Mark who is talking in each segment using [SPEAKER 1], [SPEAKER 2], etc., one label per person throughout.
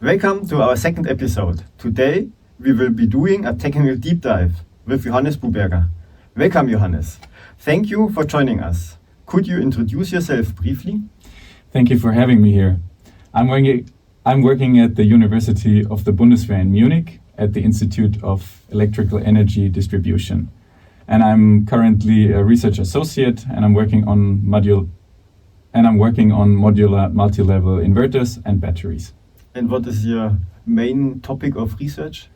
[SPEAKER 1] Welcome to our second episode. Today we will be doing a technical deep dive with Johannes Burberger. Welcome, Johannes. Thank you for joining us. Could you introduce yourself briefly?
[SPEAKER 2] Thank you for having me here. I'm working at the University of the Bundeswehr in Munich at the Institute of Electrical Energy Distribution. And I'm currently a research associate, and I'm working on modular multi-level inverters and batteries.
[SPEAKER 1] And what is your main topic of research?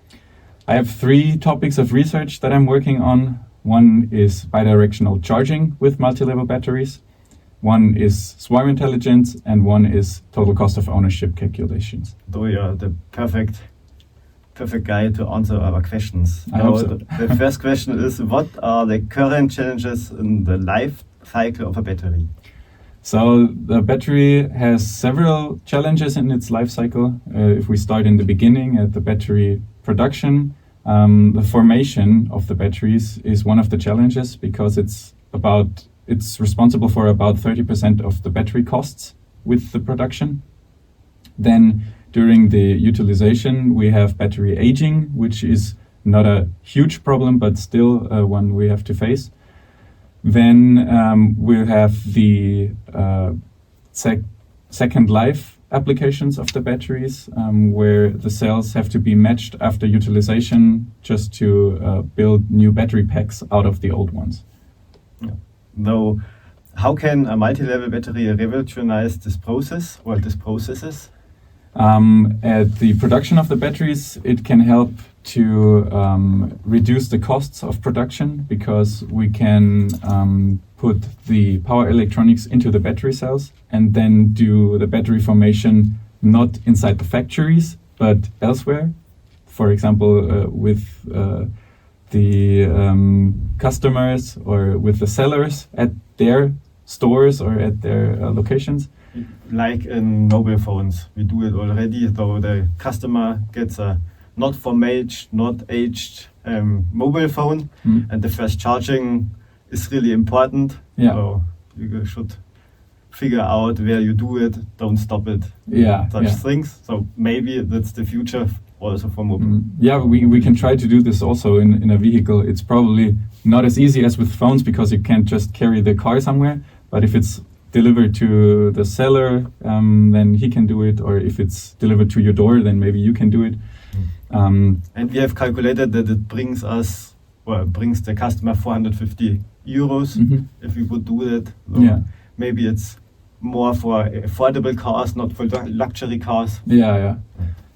[SPEAKER 2] I have 3 topics of research that I'm working on. One is bidirectional charging with multi-level batteries. One is swarm intelligence, and one is total cost of ownership calculations.
[SPEAKER 1] So you're the perfect guy to answer our questions.
[SPEAKER 2] I hope so.
[SPEAKER 1] The first question is, what are the current challenges in the life cycle of a battery?
[SPEAKER 2] So the battery has several challenges in its life cycle. If we start in the beginning at the battery production, the formation of the batteries is one of the challenges because it's responsible for about 30% of the battery costs with the production. Then during the utilization, we have battery aging, which is not a huge problem, but still one we have to face. Then we'll have the second life applications of the batteries, where the cells have to be matched after utilization just to build new battery packs out of the old ones.
[SPEAKER 1] Yeah. Though, how can a multi-level battery revolutionize this process or these processes?
[SPEAKER 2] At the production of the batteries, it can help to reduce the costs of production because we can put the power electronics into the battery cells and then do the battery formation not inside the factories but elsewhere. For example, with the customers or with the sellers at their stores or at their locations.
[SPEAKER 1] Like in mobile phones, we do it already. So the customer gets a not formated, not aged mobile phone, and the first charging is really important.
[SPEAKER 2] Yeah.
[SPEAKER 1] So you should figure out where you do it. Don't stop it.
[SPEAKER 2] Yeah.
[SPEAKER 1] Such things. So maybe that's the future also for mobile.
[SPEAKER 2] Yeah, we can try to do this also in a vehicle. It's probably not as easy as with phones because you can't just carry the car somewhere. But if it's delivered to the seller, then he can do it. Or if it's delivered to your door, then maybe you can do it.
[SPEAKER 1] And we have calculated that it brings the customer 450 euros if we would do that. So maybe it's more for affordable cars, not for luxury cars.
[SPEAKER 2] Yeah,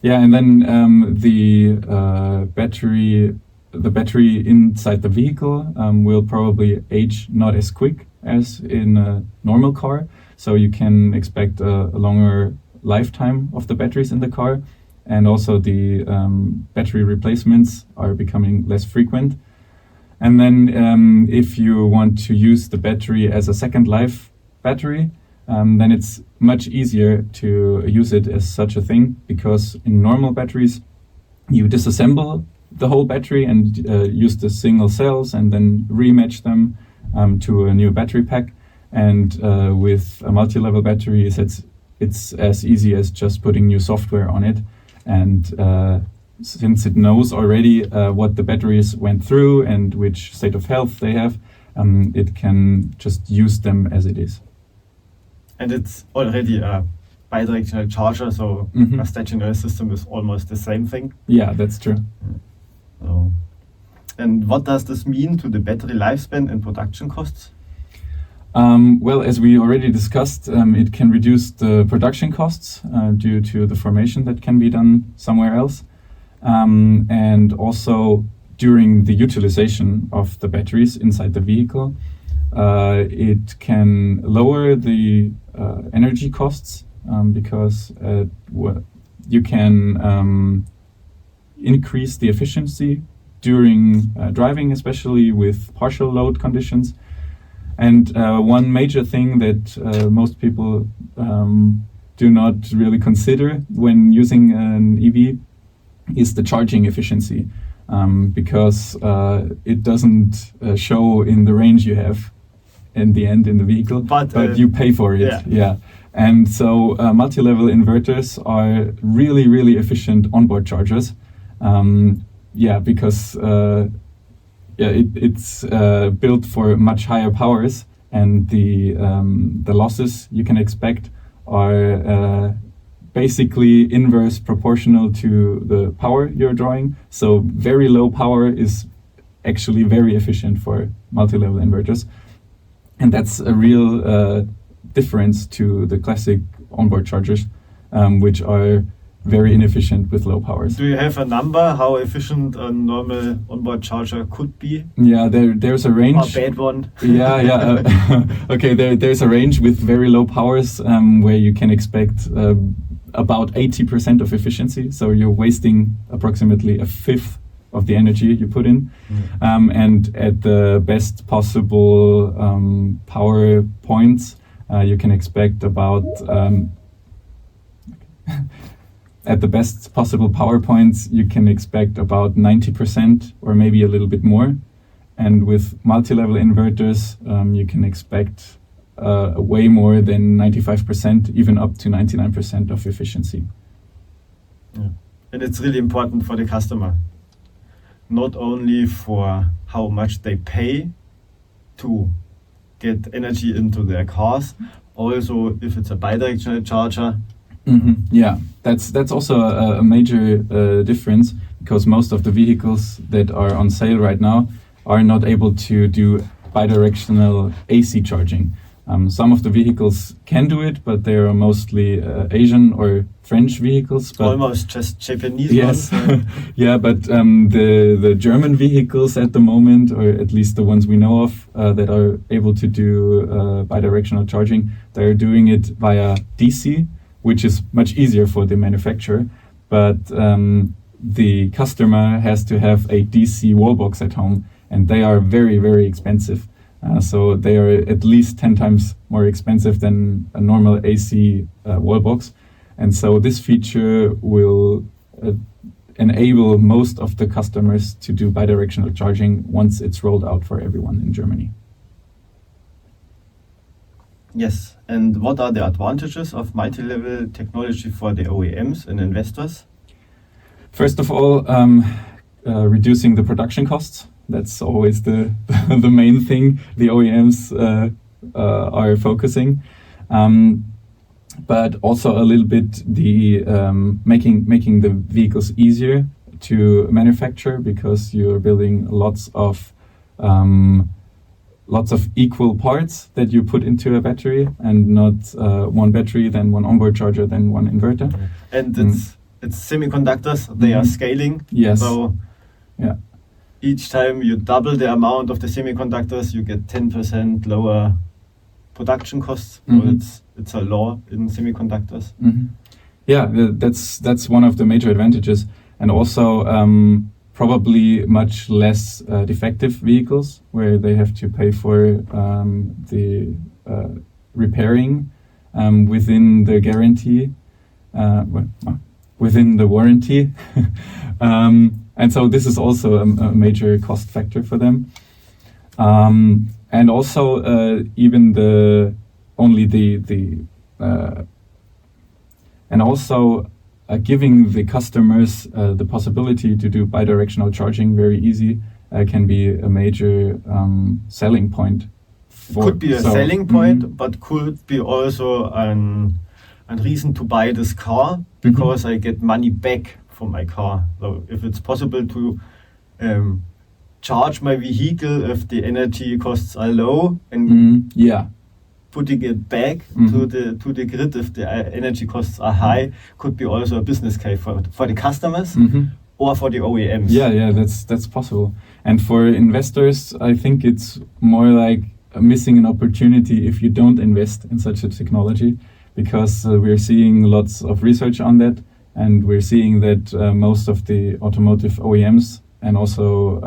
[SPEAKER 2] and then the battery inside the vehicle will probably age not as quick as in a normal car. So you can expect a longer lifetime of the batteries in the car. And also the battery replacements are becoming less frequent. And then if you want to use the battery as a second life battery, then it's much easier to use it as such a thing, because in normal batteries, you disassemble the whole battery and use the single cells and then rematch them to a new battery pack. And with a multi-level battery, it's as easy as just putting new software on it. And since it knows already what the batteries went through and which state of health they have, it can just use them as it is.
[SPEAKER 1] And it's already a bidirectional charger, so a stationary system is almost the same thing.
[SPEAKER 2] Yeah, that's true.
[SPEAKER 1] So, and what does this mean to the battery lifespan and production costs?
[SPEAKER 2] Well, as we already discussed, it can reduce the production costs due to the formation that can be done somewhere else. And also during the utilization of the batteries inside the vehicle, it can lower the energy costs because you can increase the efficiency during driving, especially with partial load conditions. And one major thing that most people do not really consider when using an EV is the charging efficiency, because it doesn't show in the range you have in the end in the vehicle, but you pay for it. Yeah. And so multi-level inverters are really, really efficient onboard chargers. Because it's built for much higher powers, and the losses you can expect are basically inverse proportional to the power you're drawing. So very low power is actually very efficient for multi-level inverters. And that's a real difference to the classic onboard chargers, which are very inefficient with low powers.
[SPEAKER 1] Do you have a number how efficient a normal onboard charger could be?
[SPEAKER 2] Yeah, there's a range.
[SPEAKER 1] Or a bad one?
[SPEAKER 2] Okay, there's a range with very low powers where you can expect about 80% of efficiency. So you're wasting approximately a fifth of the energy you put in. And at the best possible power points, you can expect about at the best possible power points, you can expect about 90% or maybe a little bit more. And with multi-level inverters, you can expect way more than 95%, even up to 99% of efficiency.
[SPEAKER 1] Yeah. And it's really important for the customer, not only for how much they pay to get energy into their cars, also if it's a bidirectional charger.
[SPEAKER 2] Yeah, that's also a major difference, because most of the vehicles that are on sale right now are not able to do bidirectional AC charging. Some of the vehicles can do it, but they are mostly Asian or French vehicles. But
[SPEAKER 1] almost just Japanese
[SPEAKER 2] yes.
[SPEAKER 1] ones.
[SPEAKER 2] Yeah, but the German vehicles at the moment, or at least the ones we know of that are able to do bidirectional charging, they're doing it via DC, which is much easier for the manufacturer, but the customer has to have a DC wallbox at home, and they are very, very expensive. So they are at least 10 times more expensive than a normal AC wallbox. And so this feature will enable most of the customers to do bidirectional charging once it's rolled out for everyone in Germany.
[SPEAKER 1] Yes, and what are the advantages of multi-level technology for the OEMs and investors?
[SPEAKER 2] First of all, reducing the production costs. That's always the main thing the OEMs are focusing. But also a little bit the making the vehicles easier to manufacture, because you're building lots of equal parts that you put into a battery, and not one battery, then one onboard charger, then one inverter.
[SPEAKER 1] And it's semiconductors, they are scaling.
[SPEAKER 2] Yes.
[SPEAKER 1] So
[SPEAKER 2] yeah.
[SPEAKER 1] Each time you double the amount of the semiconductors, you get 10% lower production costs. So it's a law in semiconductors.
[SPEAKER 2] Yeah, that's one of the major advantages. And also probably much less defective vehicles, where they have to pay for the repairing within the guarantee, within the warranty. And so this is also a major cost factor for them. And also even giving the customers the possibility to do bidirectional charging very easy can be a major selling point.
[SPEAKER 1] Could be a selling point, but could be also a reason to buy this car, because I get money back for my car. So if it's possible to charge my vehicle if the energy costs are low, and putting it back to the grid if the energy costs are high, could be also a business case for the customers or for the OEMs.
[SPEAKER 2] Yeah, that's possible. And for investors, I think it's more like missing an opportunity if you don't invest in such a technology, because we're seeing lots of research on that. And we're seeing that most of the automotive OEMs and also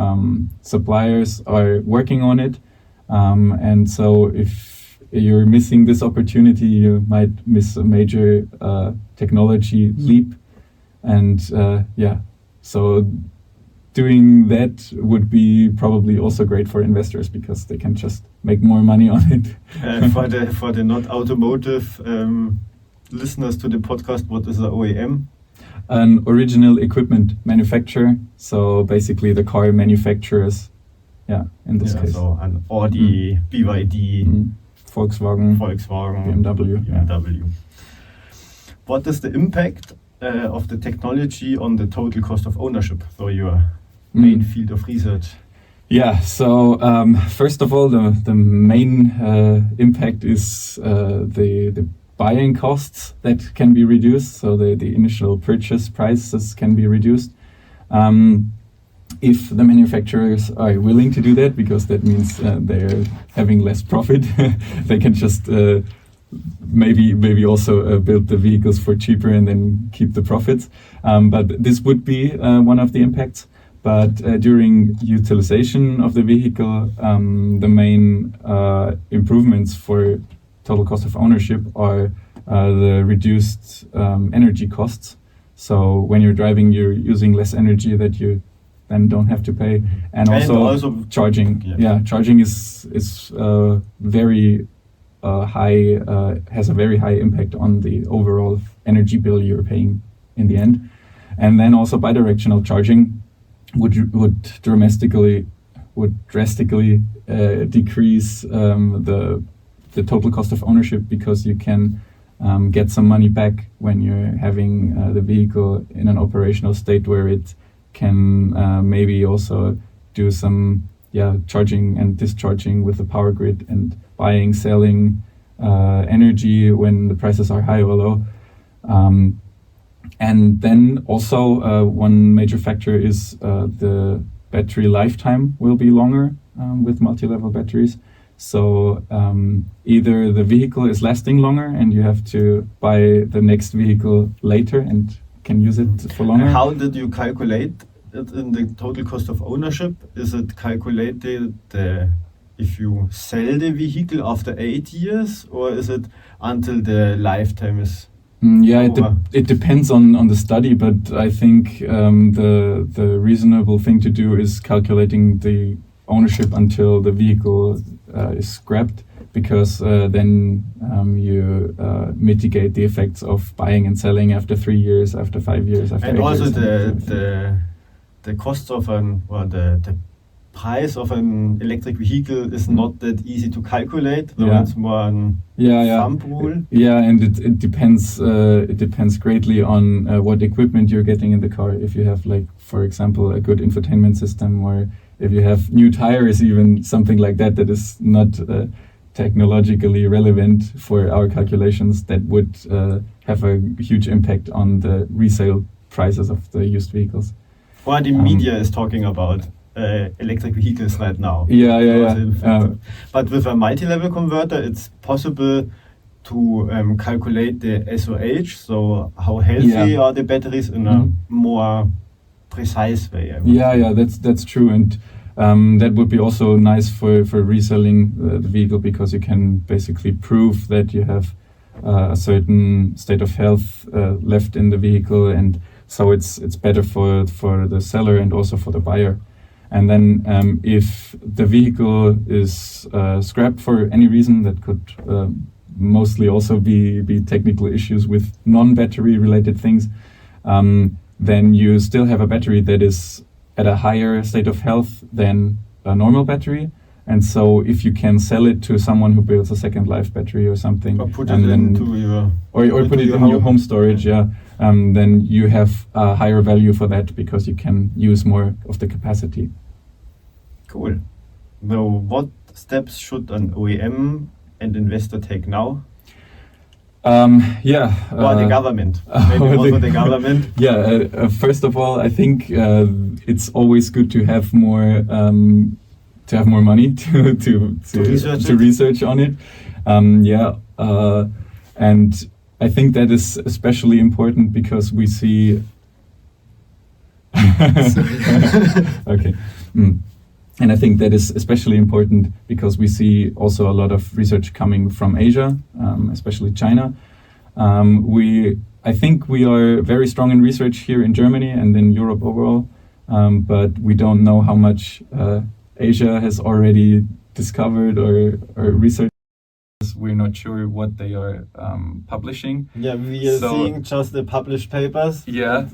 [SPEAKER 2] suppliers are working on it. And so if you're missing this opportunity, you might miss a major technology leap. And so doing that would be probably also great for investors because they can just make more money on it.
[SPEAKER 1] For the not automotive listeners to the podcast, what is an OEM?
[SPEAKER 2] An original equipment manufacturer. So basically the car manufacturers, in this case.
[SPEAKER 1] So an Audi, BYD,
[SPEAKER 2] Volkswagen,
[SPEAKER 1] BMW. What is the impact of the technology on the total cost of ownership? So your main field of research.
[SPEAKER 2] Yeah, so first of all, the main impact is the buying costs that can be reduced. So the initial purchase prices can be reduced. If the manufacturers are willing to do that, because that means they're having less profit, they can just maybe also build the vehicles for cheaper and then keep the profits. But this would be one of the impacts. But during utilization of the vehicle, the main improvements for total cost of ownership are the reduced energy costs. So when you're driving, you're using less energy that you then don't have to pay, and also charging. Charging is very high, has a very high impact on the overall energy bill you're paying in the end. And then also bidirectional charging would drastically decrease the total cost of ownership, because you can get some money back when you're having the vehicle in an operational state where it can maybe also do some charging and discharging with the power grid and buying, selling energy when the prices are high or low. And then also one major factor is the battery lifetime will be longer with multi-level batteries. So either the vehicle is lasting longer and you have to buy the next vehicle later and can use it for longer.
[SPEAKER 1] And how did you calculate it in the total cost of ownership? Is it calculated if you sell the vehicle after 8 years, or is it until the lifetime is over?
[SPEAKER 2] It depends on the study, but I think the reasonable thing to do is calculating the ownership until the vehicle is scrapped, because then you mitigate the effects of buying and selling after 3 years, after 5 years, after 8 years.
[SPEAKER 1] And also the cost of the price of an electric vehicle is not that easy to calculate. So it's more an thumb rule.
[SPEAKER 2] Yeah, and it depends. It depends greatly on what equipment you're getting in the car. If you have, like, for example, a good infotainment system, or if you have new tires, even something like that is not technologically relevant for our calculations, that would have a huge impact on the resale prices of the used vehicles.
[SPEAKER 1] Well, the media is talking about electric vehicles right now. But with a multi-level converter, it's possible to calculate the SOH, so how healthy are the batteries, in a more precise way.
[SPEAKER 2] That's true, and that would be also nice for reselling the vehicle, because you can basically prove that you have a certain state of health left in the vehicle, and so it's better for the seller and also for the buyer. And then if the vehicle is scrapped for any reason, that could mostly also be technical issues with non-battery related things, then you still have a battery that is at a higher state of health than a normal battery. And so if you can sell it to someone who builds a second life battery or something,
[SPEAKER 1] or put it into your
[SPEAKER 2] your home storage, then you have a higher value for that, because you can use more of the capacity.
[SPEAKER 1] Cool. So what steps should an OEM and investor take now? Or the government. Maybe also the government.
[SPEAKER 2] First of all, I think it's always good to have more money to research on it. And I think that is especially important because we see. Okay. And I think that is especially important because we see also a lot of research coming from Asia, especially China. I think we are very strong in research here in Germany and in Europe overall. but we don't know how much Asia has already discovered or researched. We're not sure what they are publishing.
[SPEAKER 1] Yeah, we are seeing just the published papers.
[SPEAKER 2] Yeah.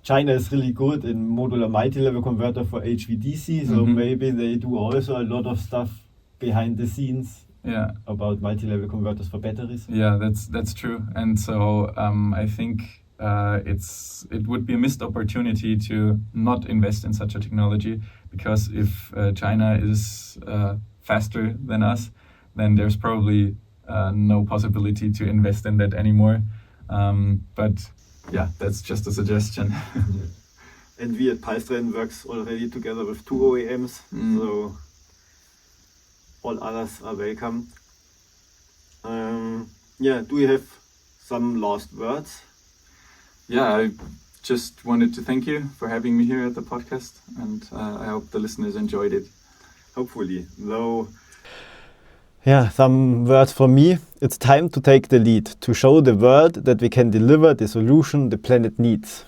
[SPEAKER 1] China is really good in modular multi-level converter for HVDC, so maybe they do also a lot of stuff behind the scenes.
[SPEAKER 2] Yeah.
[SPEAKER 1] About multi-level converters for batteries.
[SPEAKER 2] Yeah, that's true. And so I think it would be a missed opportunity to not invest in such a technology, because if China is faster than us, then there's probably no possibility to invest in that anymore. But yeah, that's just a suggestion.
[SPEAKER 1] And we at PULSETRAIN works already together with 2 OEMs, so all others are welcome. Do you have some last words?
[SPEAKER 2] Yeah, I just wanted to thank you for having me here at the podcast, and I hope the listeners enjoyed it.
[SPEAKER 1] Hopefully. Some words from me. It's time to take the lead, to show the world that we can deliver the solution the planet needs.